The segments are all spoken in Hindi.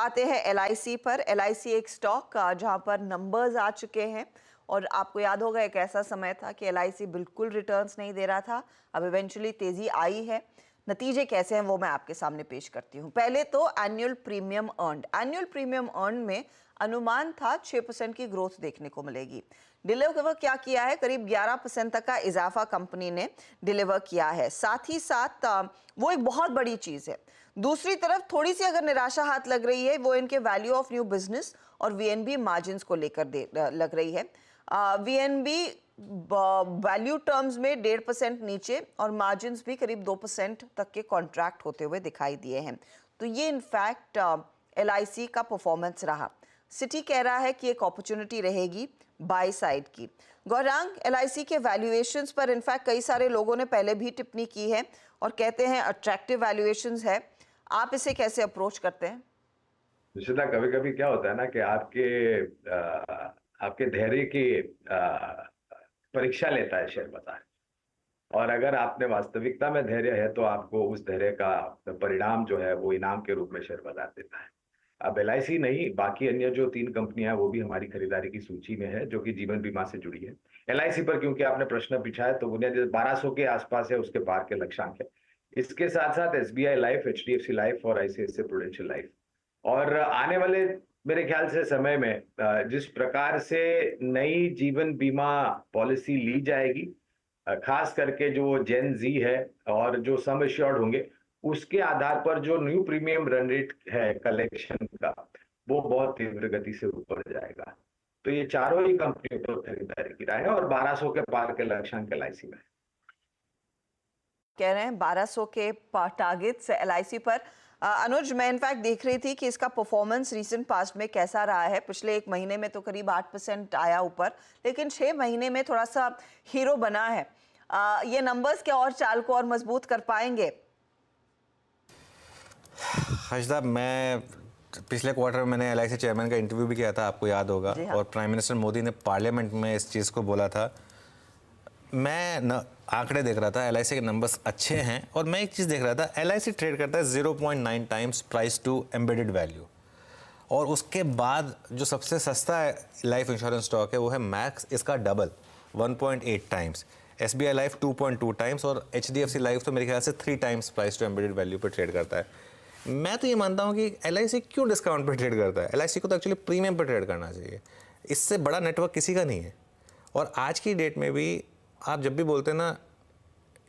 आते हैं LIC पर। LIC एक स्टॉक जहां पर नंबर्स आ चुके हैं और आपको याद होगा एक ऐसा समय था कि LIC बिल्कुल रिटर्न्स नहीं दे रहा था। अब इवेंचुअली तेजी आई है। नतीजे कैसे हैं वो मैं आपके सामने पेश करती हूँ। पहले तो एनुअल प्रीमियम अर्न में अनुमान था 6% की ग्रोथ देखने को मिलेगी। डिलीवर क्या किया है, करीब 11% तक का इजाफा कंपनी ने डिलीवर किया है। साथ ही साथ वो एक बहुत बड़ी चीज है। दूसरी तरफ थोड़ी सी अगर निराशा हाथ लग रही है वो इनके वैल्यू ऑफ न्यू बिजनेस और VNB मार्जिन्स को लेकर लग रही है। VNB वैल्यू टर्म्स में 1.5% नीचे और मार्जिन्स भी करीब 2% तक के कॉन्ट्रैक्ट होते हुए दिखाई दिए हैं। तो ये इनफैक्ट LIC का परफॉर्मेंस रहा। सिटी कह रहा है कि एक अपॉर्चुनिटी रहेगी बाय साइड की। गौरांग, LIC के वैल्यूएशंस पर इनफैक्ट कई सारे लोगों ने पहले भी टिप्पणी की है और कहते हैं अट्रैक्टिव वैल्यूएशंस है। आप इसे कैसे अप्रोच करते हैं? निश्चिता, कभी कभी क्या होता है ना कि आपके धैर्य की परीक्षा लेता है शेयर बाजार। और अगर आपने वास्तविकता में धैर्य है तो आपको उस धैर्य का परिणाम जो है वो इनाम के रूप में शेयर बाजार देता है। अब LIC नहीं, बाकी अन्य जो 3 कंपनियां वो भी हमारी खरीदारी की सूची में है, जो कि जीवन बीमा से जुड़ी है। LIC पर क्योंकि आपने प्रश्न पूछा है तो बुनियादी 1200 के आसपास है, उसके पार के लक्ष्यांक है। इसके साथ साथ SBI लाइफ, HDFC लाइफ और ICICI प्रूडेंशियल लाइफ। और आने वाले मेरे ख्याल से समय में जिस प्रकार से नई जीवन बीमा पॉलिसी ली जाएगी, खास करके जो जेन जी है और जो सम एश्योर्ड होंगे, उसके आधार पर जो न्यू प्रीमियम रन रेट है कलेक्शन का, वो बहुत तीव्र गति से ऊपर जाएगा। तो ये चारों ही कंपनियों पर खरीदारी की राय है और 1200 के पार के लक्ष्यांक LIC में कह रहे हैं 1200 के टारगेट से LIC पर। अनुज, मैं इनफैक्ट देख रही थी कि इसका परफॉर्मेंस रीसेंट पास्ट में कैसा रहा है। पिछले 1 महीने में तो करीब 8% आया ऊपर, लेकिन 6 महीने में थोड़ा सा हीरो बना है। ये नंबर्स क्या और चाल को और मजबूत कर पाएंगे? हर्षदा, मैं पिछले क्वार्टर में मैंने LIC चेयरमैन का इंटरव्यू भी किया था, आपको याद होगा। हाँ। और प्राइम मिनिस्टर मोदी ने पार्लियामेंट में इस चीज़ को बोला था। मैं आंकड़े देख रहा था, LIC के नंबर्स अच्छे हैं और मैं एक चीज़ देख रहा था, LIC ट्रेड करता है 0.9 times price to embedded value. और उसके बाद जो सबसे सस्ता लाइफ इंश्योरेंस स्टॉक है वो है मैक्स, इसका double 1.8 times. SBI life 2.2 times और HDFC लाइफ तो मेरे ख्याल से 3 times price to embedded value पर ट्रेड करता है। मैं तो ये मानता हूँ कि LIC क्यों डिस्काउंट पर ट्रेड करता है? LIC को तो एक्चुअली प्रीमियम पर ट्रेड करना चाहिए। इससे बड़ा नेटवर्क किसी का नहीं है। और आज की डेट में भी आप जब भी बोलते हैं ना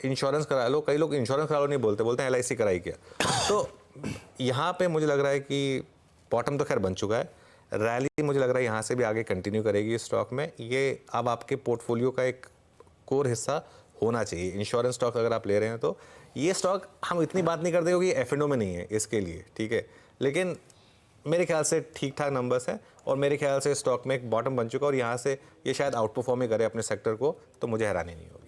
इंश्योरेंस करा लो, कई लोग इंश्योरेंस करा लो नहीं बोलते, बोलते हैं LIC कराई क्या। तो यहाँ पे मुझे लग रहा है कि बॉटम तो खैर बन चुका है। रैली मुझे लग रहा है यहाँ से भी आगे कंटिन्यू करेगी स्टॉक में। ये अब आपके पोर्टफोलियो का एक कोर हिस्सा होना चाहिए। इंश्योरेंस स्टॉक अगर आप ले रहे हैं तो ये स्टॉक हम इतनी बात नहीं करते क्योंकि F&O में नहीं है इसके लिए, ठीक है, लेकिन मेरे ख्याल से ठीक ठाक नंबर्स हैं और मेरे ख्याल से स्टॉक में एक बॉटम बन चुका है और यहाँ से ये शायद आउट परफॉर्म ही करे अपने सेक्टर को, तो मुझे हैरानी नहीं होगी।